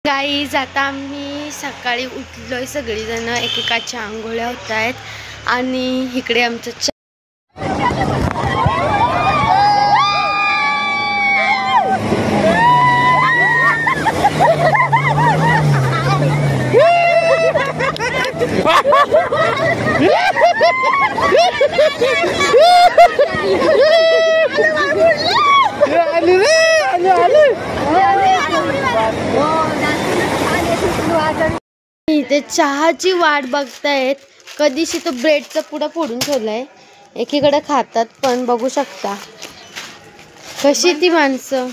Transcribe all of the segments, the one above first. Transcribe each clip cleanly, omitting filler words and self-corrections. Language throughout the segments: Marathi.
गाईज आता आम्ही सकाळी उठलोय, सगळीजण एकेकाच्या आंघोळ्या होत आहेत आणि इकडे आमचं इथे चहाची वाट बघतायत. कधीशी तो ब्रेडचा पुडा फोडून ठेवलाय, एकीकडे खातात पण बघू शकता कशी ती माणसं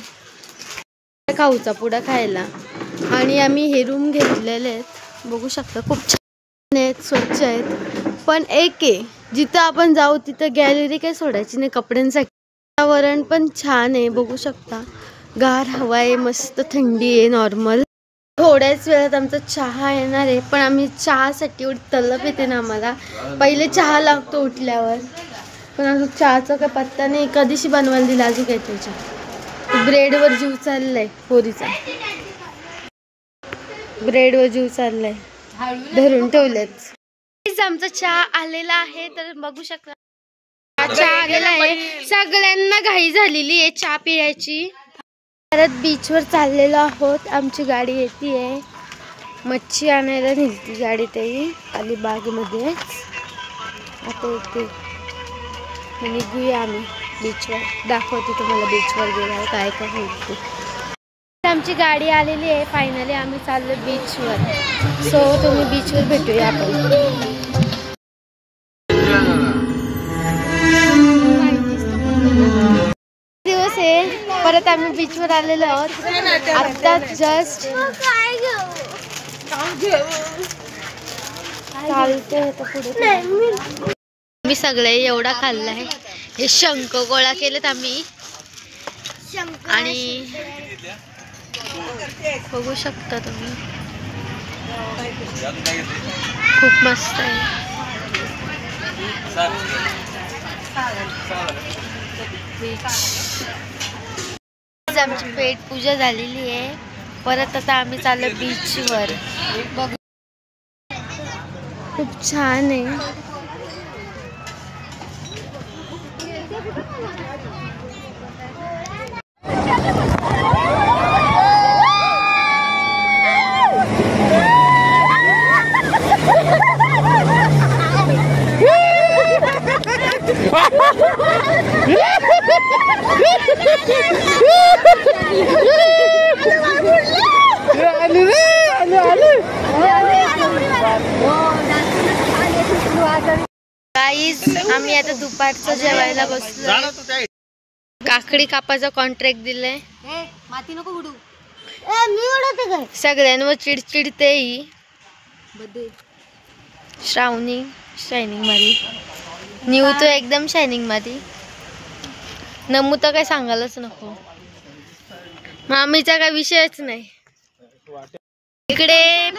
खाऊचा पुडा खायला. आणि आम्ही हे रूम घेतलेले आहेत, बघू शकता खूप छान आहेत, स्वच्छ आहेत. पण एक आहे, जिथं आपण जाऊ तिथं गॅलरी काही सोडायची नाही कपड्यांसाठी. वातावरण पण छान आहे, बघू शकता गार हवा आहे, मस्त थंडी आहे नॉर्मल. थोड्याच वेळात आमचा चहा येणार आहे, पण आम्ही चहासाठी एवढी तलप येते ना आम्हाला. पहिले चहा लागतो उठल्यावर, पण अजून चहाचा काय पत्ता नाही. कधीशी बनवायला दिला अजून काय त्याच्या. ब्रेडवर जीव चाललाय पोरीचा, ब्रेडवर जीव चाललाय, धरून ठेवलेत. आमचा चहा आलेला आहे, तर बघू शकता चहा आलेला आहे. सगळ्यांना घाई झालेली आहे चहा पिण्याची. परत बीचवर चाललेलो आहोत. आमची गाडी येते, मच्छी आणायला नेलती गाडी ते अलिबागमध्ये. आता येते, निघूया आम्ही बीचवर. दाखवते तुम्हाला बीचवर गेल्यावर काय काय होईल ते. आमची गाडी आलेली आहे फायनली, आम्ही चाललो बीचवर. सो तुम्ही बीचवर भेटूया आपण. दिवस आहे, परत आम्ही बीचवर आलेलो आहोत. आता जस्ट चालतोय पुढे. मी सगळे एवढा खाल्लाय. हे शंख गोळा केलेत आम्ही आणि बघू शकता तुम्ही, खूप मस्त आहे. आमची पेट पूजा झालेली आहे. परत आता आम्ही चाललो बीचवर. बघू खूप छान आहे. गाईज आम्ही आता दुपारचं जेवायला बसलो. काकडी कापाचा कॉन्ट्रॅक्ट दिलाय. माती नको उडू, सगळ्यांवर चिडचिडते ही. श्रावणी शायनिंग मध्ये, न्यू तो एकदम शायनिंग मध्ये. नमू तर काय सांगायलाच नको, मामीचा काय विषयच नाही. इकडे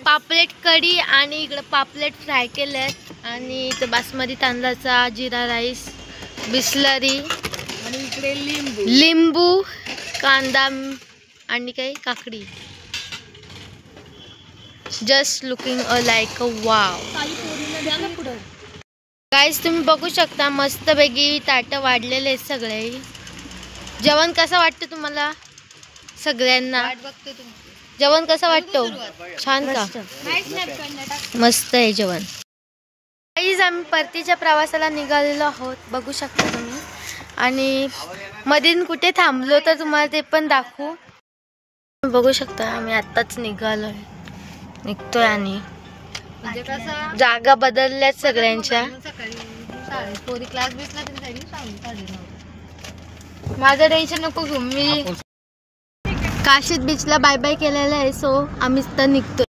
पापलेट कढी आणि इकडे पापलेट फ्राय केलेत. आणि इथं बासमती तांदळाचा जिरा राईस, बिस्लरी आणि इकडे लिंबू कांदा आणि काही काकडी. Just looking like a wow. Guys तुम्ही बघू शकता मस्त पैकी ताटं वाढलेले आहेत सगळे. जेवण कसं वाटतं तुम्हाला सगळ्यांना? जेवण कसं वाटतं? छान का? मस्त आहे जेवण. गाईज आम्ही परतीच्या प्रवासाला निघालेलो आहोत, बघू शकता तुम्ही. आणि मधीन कुठे थांबलो तर तुम्हाला ते पण दाखवू. बघू शकता आम्ही आत्ताच निघतोय आणि जागा बदलल्यात सगळ्यांच्या. माझं टेन्शन नको घेऊ, मी काशीद बीचला बाय बाय केलेलं आहे. सो आम्ही तर निघतोय.